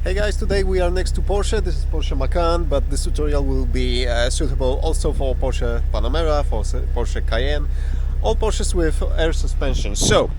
Hey guys, today we are next to Porsche. This is Porsche Macan, but this tutorial will be suitable also for Porsche Panamera, for Porsche Cayenne, all Porsches with air suspension. So,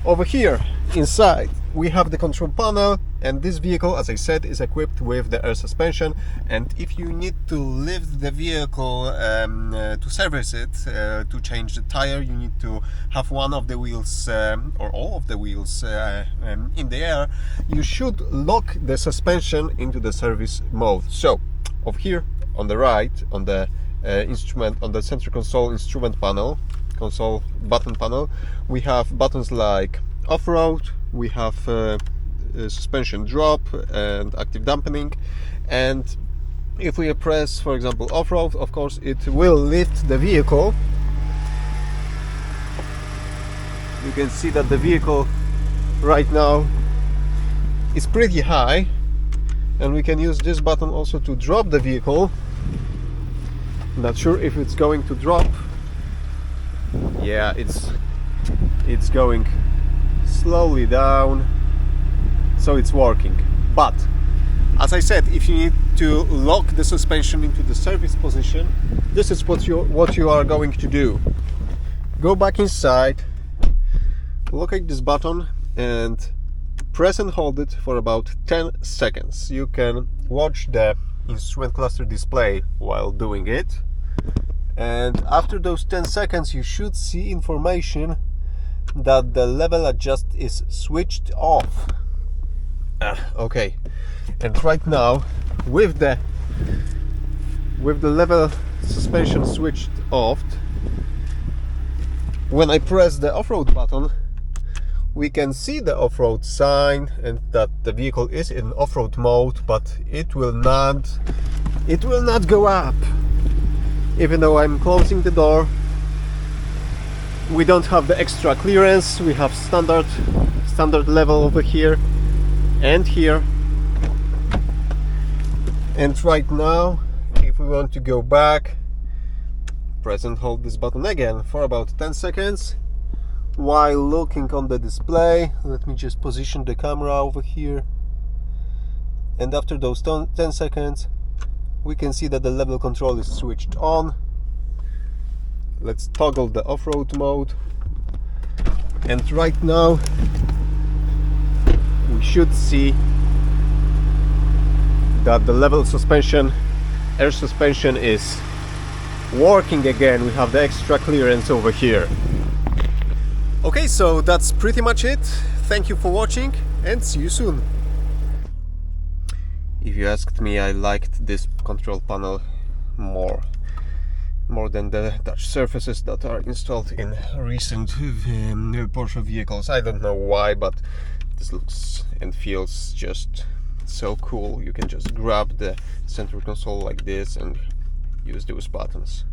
over here inside we have the control panel, and this vehicle, as I said, is equipped with the air suspension. And if you need to lift the vehicle to service it, to change the tire, you need to have one of the wheels or all of the wheels in the air. You should lock the suspension into the service mode. So over here on the right, on the instrument, on the center console instrument panel, console button panel, we have buttons like off-road, we have suspension drop and active dampening. And if we press, for example, off-road, of course it will lift the vehicle. You can see that the vehicle right now is pretty high, and we can use this button also to drop the vehicle. Not sure if it's going to drop. Yeah, it's going slowly down, so it's working. But as I said, if you need to lock the suspension into the service position, this is what you are going to do. Go back inside, locate this button and press and hold it for about 10 seconds. You can watch the instrument cluster display while doing it, and after those 10 seconds you should see information that the level adjust is switched off. Okay, and right now with the level suspension switched off, when I press the off-road button, we can see the off-road sign and that the vehicle is in off-road mode, but it will not go up. Even though I'm closing the door, we don't have the extra clearance. We have standard level over here and here. And right now, if we want to go back, press and hold this button again for about 10 seconds while looking on the display. Let me just position the camera over here, and after those 10 seconds we can see that the level control is switched on. Let's toggle the off-road mode, and right now we should see that the level suspension, air suspension, is working again. We have the extra clearance over here. Okay, so that's pretty much it. Thank you for watching and see you soon. If you asked me, I liked this control panel more than the touch surfaces that are installed in recent Porsche vehicles. I don't know why, but this looks and feels just so cool. You can just grab the center console like this and use those buttons.